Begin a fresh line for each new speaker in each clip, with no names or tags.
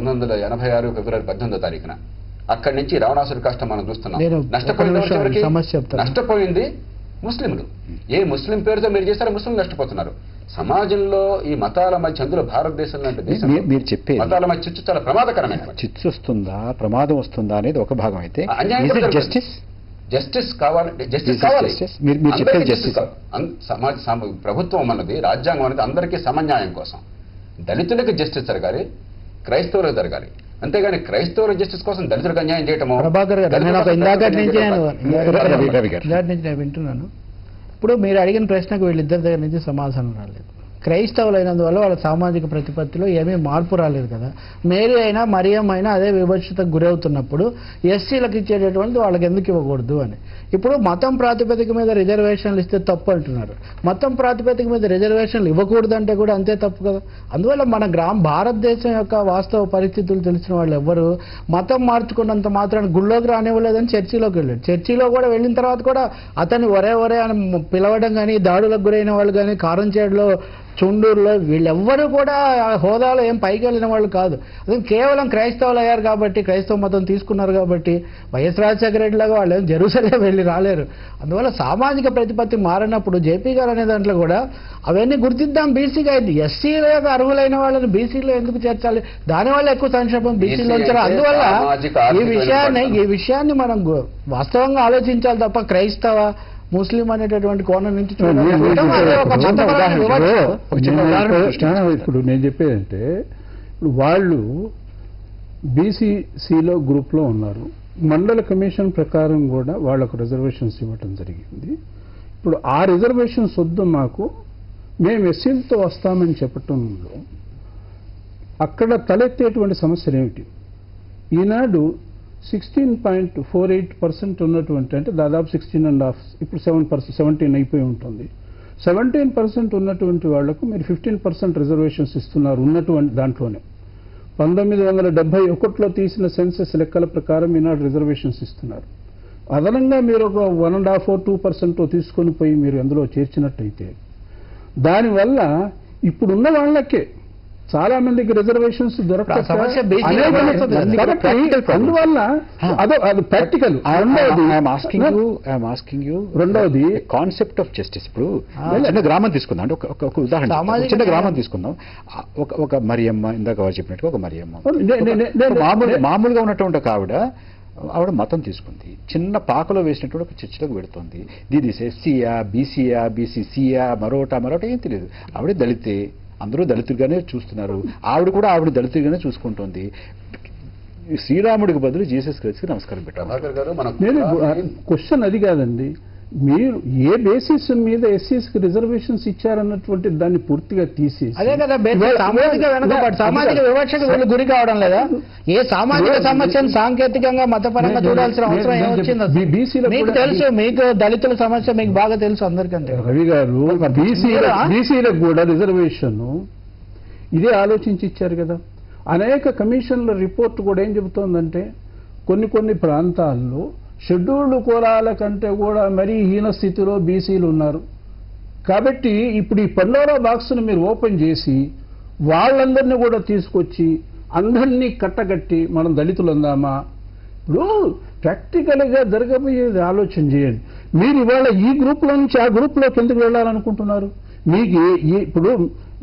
1986 ఫిబ్రవరి 18వ తారీఖున. అక్కడి నుంచి రావణాసుడి కష్టం మనం చూస్తున్నాం. నష్టపోయింది ముస్లింలు. ఏ ముస్లిం పేరుతో మీరు చేస్తారో ముస్లింలు నష్టపోతున్నారు. సమాజంలో ఈ మతాల మధ్య, అందులో భారతదేశం లాంటి దేశం
మీరు చెప్పే
మతాల మధ్య చిచ్చు చాలా ప్రమాదకరమైన.
చిచ్చు వస్తుందా, ప్రమాదం వస్తుందా అనేది ఒక భాగం అయితే, జస్టిస్ కావాలంటే జస్టిస్ కావాలి. ప్రభుత్వం అన్నది, రాజ్యాంగం అనేది అందరికీ సమన్యాయం కోసం. దళితులకు జస్టిస్ జరగాలి, క్రైస్తవులకు జరగాలి. అంతేగాని క్రైస్తవుల జస్టిస్ కోసం దళితులకు అన్యాయం చేయటము.
వింటున్నాను. ఇప్పుడు మీరు అడిగిన ప్రశ్నకు వీళ్ళిద్దరి దగ్గర నుంచి సమాధానం రాలేదు. క్రైస్తవులు అయినందువల్ల వాళ్ళ సామాజిక ప్రతిపత్తిలో ఏమీ మార్పు రాలేదు కదా. మేరీ అయినా మరియం అయినా అదే వివక్షతకు గురవుతున్నప్పుడు ఎస్సీలకు ఇచ్చేటటువంటి వాళ్ళకి ఎందుకు ఇవ్వకూడదు అని. ఇప్పుడు మతం ప్రాతిపదిక మీద రిజర్వేషన్లు ఇస్తే తప్పు అంటున్నారు. మతం ప్రాతిపదిక మీద రిజర్వేషన్లు ఇవ్వకూడదంటే కూడా అంతే తప్పు కదా. అందువల్ల మన భారతదేశం యొక్క వాస్తవ పరిస్థితులు తెలిసిన వాళ్ళు ఎవ్వరు మతం మార్చుకున్నంత మాత్రాన్ని గుళ్ళోకి రానివ్వలేదని చర్చిలోకి వెళ్ళాడు. చర్చిలో కూడా వెళ్ళిన తర్వాత కూడా అతన్ని ఒరే అని పిలవడం కానీ, దాడులకు గురైన వాళ్ళు కానీ, కారంచేడులో, చుండూరులో వీళ్ళెవ్వరూ కూడా హోదాలో ఏం పైకి వెళ్ళిన వాళ్ళు కాదు. అదే కేవలం క్రైస్తవులు అయ్యారు కాబట్టి, క్రైస్తవ మతం తీసుకున్నారు కాబట్టి, వైఎస్ రాజశేఖర రెడ్డి లాగా వాళ్ళు ఏం జెరూసలేం వెళ్ళి రాలేరు. అందువల్ల సామాజిక ప్రతిపత్తి మారినప్పుడు జేపీ గారు అనే దాంట్లో కూడా అవన్నీ గుర్తిద్దాం. బీసీగా అయింది, ఎస్సీలకు అర్హులైన వాళ్ళని బీసీలో ఎందుకు చేర్చాలి? దానివల్ల ఎక్కువ సంక్షేమం బీసీలో ఉంచారు. అందువల్ల ఈ విషయాన్ని మనం వాస్తవంగా ఆలోచించాలి తప్ప క్రైస్తవ ముస్లిం అనేటటువంటి కోణం నుంచి
ఇప్పుడు నేను చెప్పేదంటే, ఇప్పుడు వాళ్ళు బీసీసీలో గ్రూప్లో ఉన్నారు. మండల కమిషన్ ప్రకారం కూడా వాళ్ళకు రిజర్వేషన్స్ ఇవ్వటం జరిగింది. ఇప్పుడు ఆ రిజర్వేషన్స్ వద్దు మాకు, మేము ఎస్సీలతో వస్తామని చెప్పటంలో అక్కడ తలెత్తేటువంటి సమస్యలు ఏమిటి? ఈనాడు 16.48% ఉన్నటువంటి, అంటే దాదాపు 16.5, ఇప్పుడు 17 అయిపోయి ఉంటుంది. 17% ఉన్నటువంటి వాళ్లకు మీరు 15% రిజర్వేషన్స్ ఇస్తున్నారు ఉన్నటువంటి దాంట్లోనే. 1971లో తీసిన సెన్సెస్ లెక్కల ప్రకారం ఈనాడు రిజర్వేషన్స్ ఇస్తున్నారు. అదనంగా మీరు ఒక 1.5 or 2% తీసుకొని పోయి మీరు అందులో చేర్చినట్టయితే దానివల్ల ఇప్పుడున్న వాళ్ళకే చాలా మందికి రిజర్వేషన్స్ దొరకదు. అందువల్ల అది ప్రాక్టికల్. రెండవది
కాన్సెప్ట్ ఆఫ్ జస్టిస్. ఇప్పుడు చిన్న గ్రామం తీసుకుందాం, అంటే ఒక ఉదాహరణ, చిన్న గ్రామం తీసుకుందాం. ఒక మరియమ్మ, ఇందాక వారు చెప్పినట్టుగా ఒక మరియమ్మ మామూలుగా ఉన్నటువంటి ఒక ఆవిడ మతం తీసుకుంది, చిన్న పాకలో వేసినటువంటి ఒక చర్చిలోకి పెడుతుంది. దీది ఎస్సీయా, బీసీయా, బీసీసీయా, మరోట ఏం తెలియదు. ఆవిడ దళితే, అందరూ దళితుడిగానే చూస్తున్నారు. ఆవిడ కూడా ఆవిడ దళితుడిగానే చూసుకుంటుంది. శ్రీరాముడికి బదులు జీసస్ క్రైస్ట్కి నమస్కారం పెట్టారు.
నేను క్వశ్చన్ అది కాదండి, మీరు ఏ బేసిస్ మీద ఎస్సీస్కి రిజర్వేషన్స్ ఇచ్చారన్నటువంటి దాన్ని పూర్తిగా తీసి,
అదే కదా సామాజిక వివక్షకు వీళ్ళు గురి కావడం లేదా? ఏ సామాజిక సమస్యను సాంకేతికంగా మతపరంగా చూడాల్సిన అవసరం ఏమొచ్చింది? మీకు తెలుసు, మీకు దళితుల సమస్య మీకు బాగా తెలుసు అందరికంటే.
రవి గారు, బీసీలకు కూడా రిజర్వేషన్ ఇదే ఆలోచించి ఇచ్చారు కదా. అనేక కమిషన్ల రిపోర్ట్ కూడా ఏం చెబుతోందంటే, కొన్ని ప్రాంతాల్లో షెడ్యూల్డ్ కులాల కంటే కూడా మరీ హీన స్థితిలో బీసీలు ఉన్నారు. కాబట్టి ఇప్పుడు ఈ పండోరా బాక్స్ను మీరు ఓపెన్ చేసి వాళ్ళందరినీ కూడా తీసుకొచ్చి అందరినీ కట్టగట్టి మనం దళితులు అందామా? ఇప్పుడు ప్రాక్టికల్గా జరగబోయేది ఆలోచన చేయండి. మీరు ఇవాళ ఈ గ్రూప్లో నుంచి ఆ గ్రూప్లోకి ఎందుకు వెళ్ళాలనుకుంటున్నారు? మీకు ఇప్పుడు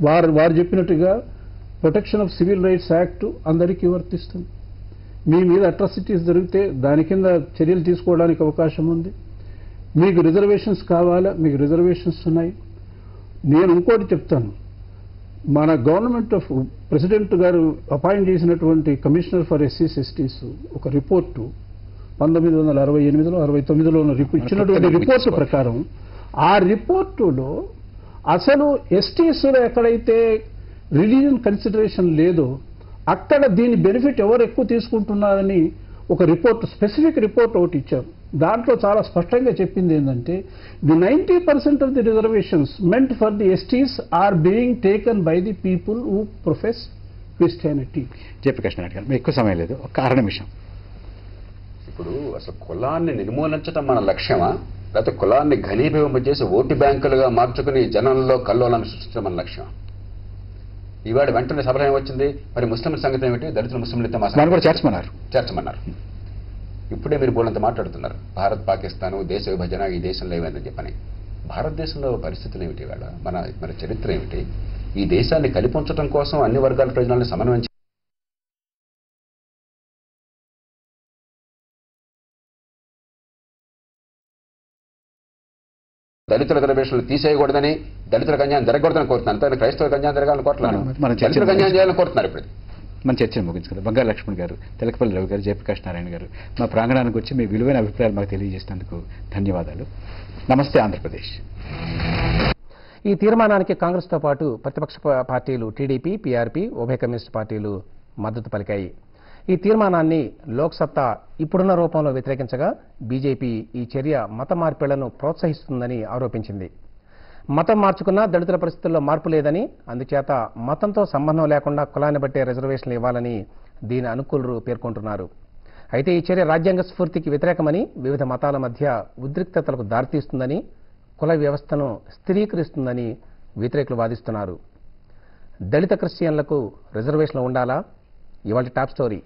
వారు చెప్పినట్టుగా protection of civil rights act అందరికీ వర్తిస్తుంది. మీ మీద అట్రాసిటీస్ జరిగితే దాని కింద చర్యలు తీసుకోవడానికి అవకాశం ఉంది. మీకు రిజర్వేషన్స్ కావాలా? మీకు రిజర్వేషన్స్ ఉన్నాయి. నేను ఇంకోటి చెప్తాను, మన గవర్నమెంట్ ఆఫ్ ప్రెసిడెంట్ గారు అపాయింట్ చేసినటువంటి కమిషనర్ ఫర్ ఎస్సీస్ ఎస్టీస్ ఒక రిపోర్టు 1968లో 69లో ఇచ్చినటువంటి రిపోర్టు ప్రకారం, ఆ రిపోర్టులో అసలు ఎస్టీస్లో ఎక్కడైతే రిలీజియన్ కన్సిడరేషన్ లేదో అక్కడ దీని బెనిఫిట్ ఎవరు ఎక్కువ తీసుకుంటున్నారని ఒక రిపోర్ట్, స్పెసిఫిక్ రిపోర్ట్ ఒకటి ఇచ్చారు. దాంట్లో చాలా స్పష్టంగా చెప్పింది ఏంటంటే, the 90% of the reservations meant for the STs are being taken by the people who profess Christianity.
Jayaprakash Naidu garu, ఎక్కువ సమయం లేదు, ఒక కారణం విషయం.
ఇప్పుడు అసలు కులాన్ని నిర్మూలించడం మన లక్ష్యమా, లేకపోతే కులాన్ని ఘనీభవింపజేసి ఓటు బ్యాంకులుగా మార్చుకుని జనంలో కల్లోలాన్ని సృష్టించడం మన లక్ష్యం? ఈవేళ వెంటనే సభలో ఏమొచ్చింది, మరి ముస్లింల సంగతి ఏమిటి, దళితుల ముస్లింలతో
కూడా చేర్చమన్నారు.
ఇప్పుడే మీరు బోలంత మాట్లాడుతున్నారు భారత్ పాకిస్తాన్ దేశ విభజన, ఈ దేశంలో ఏమైందని చెప్పని. భారతదేశంలో పరిస్థితులు ఏమిటి, ఇవాళ మన చరిత్ర ఏమిటి? ఈ దేశాన్ని కలిపొంచడం కోసం అన్ని వర్గాల ప్రజలను సమన్వయం దళితుల రిజర్వేషన్లు తీసేయకూడదని, దళితుల కన్యాయం జరగకూడదని కోరుతున్నారు. అంతే క్రైస్తవ కన్యాయం జరగాలని కోరుతున్నారు, దళితుల కన్యాయం చేయాలని కోరుతున్నారు. ఇప్పుడు
మన చర్చను ముగించుకుందాం. బంగారు లక్ష్మణ్ గారు, తెలకపల్లి రవి గారు, జయప్రకాష్ నారాయణ గారు, మా ప్రాంగణానికి వచ్చి మీ విలువైన అభిప్రాయాలు మాకు తెలియజేసినందుకు ధన్యవాదాలు. నమస్తే ఆంధ్రప్రదేశ్.
ఈ తీర్మానానికి కాంగ్రెస్తో పాటు ప్రతిపక్ష పార్టీలు టీడీపీ, పీఆర్పీ, ఉభయ కమ్యూనిస్టు పార్టీలు మద్దతు పలికాయి. ఈ తీర్మానాన్ని లోక్సత్తా ఇప్పుడున్న రూపంలో వ్యతిరేకించగా బీజేపీ ఈ చర్య మత మార్పిళ్లను ప్రోత్సహిస్తుందని ఆరోపించింది. మతం మార్చుకున్నా దళితుల పరిస్థితుల్లో మార్పు లేదని, అందుచేత మతంతో సంబంధం లేకుండా కులాన్ని బట్టే రిజర్వేషన్లు ఇవ్వాలని దీని అనుకూలురు పేర్కొంటున్నారు. అయితే ఈ చర్య రాజ్యాంగ స్ఫూర్తికి వ్యతిరేకమని, వివిధ మతాల మధ్య ఉద్రిక్తతలకు దారితీస్తుందని, కుల వ్యవస్థను స్థిరీకరిస్తుందని వ్యతిరేకులు వాదిస్తున్నారు. దళిత క్రిస్టియన్లకు రిజర్వేషన్లు ఉండాలా? ఇవాళ టాప్ స్టోరీ.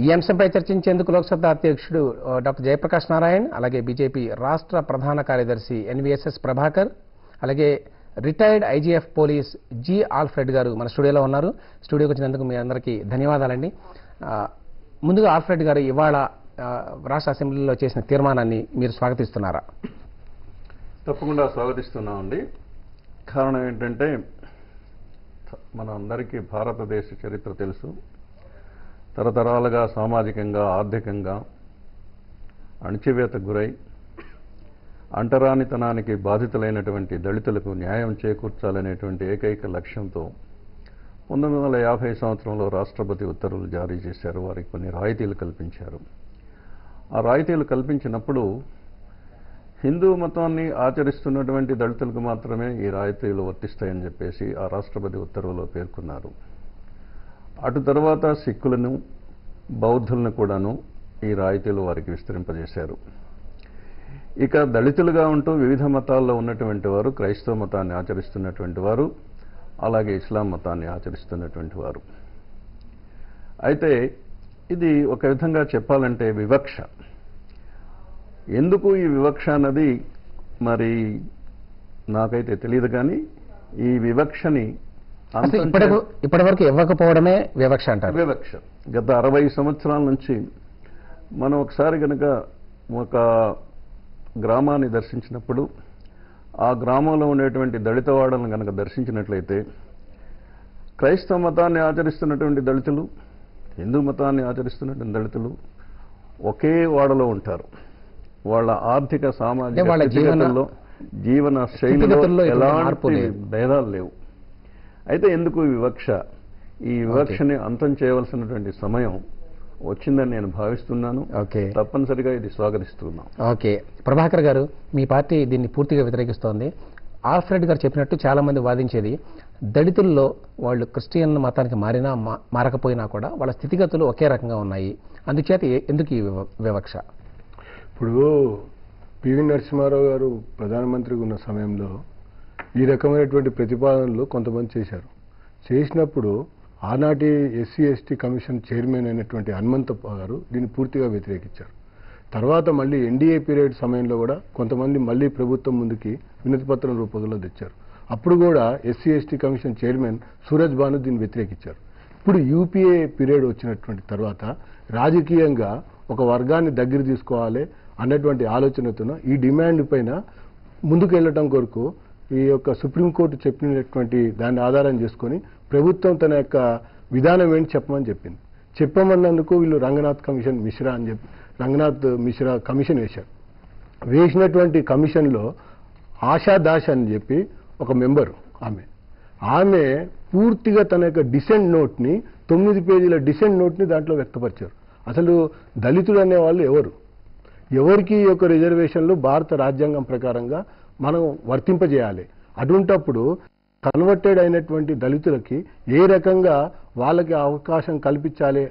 ఈ అంశంపై చర్చించేందుకు లోక్సభ అధ్యక్షుడు డాక్టర్ జయప్రకాష్ నారాయణ్, అలాగే బీజేపీ రాష్ట్ర ప్రధాన కార్యదర్శి ఎన్వీఎస్ఎస్ ప్రభాకర్, అలాగే retired IGF police G Alfred గారు మన స్టూడియోలో ఉన్నారు. స్టూడియోకి వచ్చినందుకు మీ అందరికీ ధన్యవాదాలండి. ముందుగా ఆల్ఫ్రెడ్ గారు, ఇవాళ రాష్ట్ర అసెంబ్లీలో చేసిన తీర్మానాన్ని మీరు స్వాగతిస్తున్నారా?
తప్పకుండా స్వాగతిస్తున్నామండి. కారణం ఏంటంటే మన అందరికీ భారతదేశ చరిత్ర తెలుసు. తరతరాలుగా సామాజికంగా, ఆర్థికంగా అణచివేతకు గురై అంటరానితనానికి బాధితులైనటువంటి దళితులకు న్యాయం చేకూర్చాలనేటువంటి ఏకైక లక్ష్యంతో 1950 సంవత్సరంలో రాష్ట్రపతి ఉత్తర్వులు జారీ చేశారు. వారికి కొన్ని రాయితీలు కల్పించారు. ఆ రాయితీలు కల్పించినప్పుడు హిందూ మతాన్ని ఆచరిస్తున్నటువంటి దళితులకు మాత్రమే ఈ రాయితీలు వర్తిస్తాయని చెప్పేసి ఆ రాష్ట్రపతి ఉత్తర్వులో పేర్కొన్నారు. అటు తర్వాత సిక్కులను, బౌద్ధులను కూడాను ఈ రాయితీలు వారికి విస్తరింపజేశారు. ఇక దళితులుగా ఉంటూ వివిధ మతాల్లో ఉన్నటువంటి వారు, క్రైస్తవ మతాన్ని ఆచరిస్తున్నటువంటి వారు, అలాగే ఇస్లాం మతాన్ని ఆచరిస్తున్నటువంటి వారు. అయితే ఇది ఒక విధంగా చెప్పాలంటే వివక్ష. ఎందుకు ఈ వివక్ష అన్నది మరి నాకైతే తెలియదు, కానీ ఈ వివక్షని
ఇప్పటి వరకు ఇవ్వకపోవడమే వివక్ష అంటారు.
వివక్ష గత 60 సంవత్సరాల నుంచి మనం ఒకసారి కనుక ఒక గ్రామాన్ని దర్శించినప్పుడు, ఆ గ్రామంలో ఉండేటువంటి దళిత వాడలను కనుక దర్శించినట్లయితే క్రైస్తవ మతాన్ని ఆచరిస్తున్నటువంటి దళితులు, హిందూ మతాన్ని ఆచరిస్తున్నటువంటి దళితులు ఒకే వాడలో ఉంటారు. వాళ్ళ ఆర్థిక, సామాజిక జీవన శైలిలో ఎలాంటి భేదాలు లేవు. అయితే ఎందుకు ఈ వివక్ష? ఈ వివక్షని అంతం చేయవలసినటువంటి సమయం వచ్చిందని నేను భావిస్తున్నాను. తప్పనిసరిగా ఇది స్వాగతిస్తున్నాం.
ఓకే, ప్రభాకర్ గారు, మీ పార్టీ దీన్ని పూర్తిగా వ్యతిరేకిస్తోంది. ఆల్ఫ్రెడ్ గారు చెప్పినట్టు చాలా మంది వాదించేది దళితుల్లో వాళ్ళు క్రిస్టియన్ మతానికి మారినా మారకపోయినా కూడా వాళ్ళ స్థితిగతులు ఒకే రకంగా ఉన్నాయి. అందుచేత ఎందుకు ఈ వివక్ష?
ఇప్పుడు పివి నరసింహారావు గారు ప్రధానమంత్రిగా ఉన్న సమయంలో ఈ రకమైనటువంటి ప్రతిపాదనలు కొంతమంది చేశారు. చేసినప్పుడు ఆనాటి ఎస్సీ ఎస్టీ కమిషన్ చైర్మన్ అయినటువంటి హనుమంతప్ప గారు దీన్ని పూర్తిగా వ్యతిరేకించారు. తర్వాత మళ్ళీ ఎన్డీఏ పీరియడ్ సమయంలో కూడా కొంతమంది మళ్ళీ ప్రభుత్వం ముందుకి వినతి పత్రం రూపంలో తెచ్చారు. అప్పుడు కూడా SC ST commission chairman Suraj Bhanu దీన్ని వ్యతిరేకించారు. ఇప్పుడు యూపీఏ పీరియడ్ వచ్చినటువంటి తర్వాత రాజకీయంగా ఒక వర్గాన్ని దగ్గర తీసుకోవాలి అన్నటువంటి ఆలోచనతో ఈ డిమాండ్ పైన ముందుకు వెళ్ళటం కొరకు ఈ యొక్క సుప్రీంకోర్టు చెప్పినటువంటి దాన్ని ఆధారం చేసుకొని ప్రభుత్వం తన యొక్క విధానం ఏంటి చెప్పమని చెప్పింది. చెప్పమన్నందుకు వీళ్ళు రంగనాథ్ కమిషన్ మిశ్రా అని చెప్పి రంగనాథ్ మిశ్రా కమిషన్ వేశారు. వేసినటువంటి కమిషన్లో ఆశా దాస్ అని చెప్పి ఒక మెంబరు, ఆమె పూర్తిగా తన యొక్క డిసెంట్ నోట్ని 9 పేజీల డిసెంట్ నోట్ని దాంట్లో వ్యక్తపరిచారు. అసలు దళితులు అనేవాళ్ళు ఎవరికి ఈ యొక్క రిజర్వేషన్లు భారత రాజ్యాంగం ప్రకారంగా మనం వర్తింపజేయాలి. అటువంటప్పుడు కన్వర్టెడ్ అయినటువంటి దళితులకి ఏ రకంగా వాళ్ళకి అవకాశం కల్పించాలి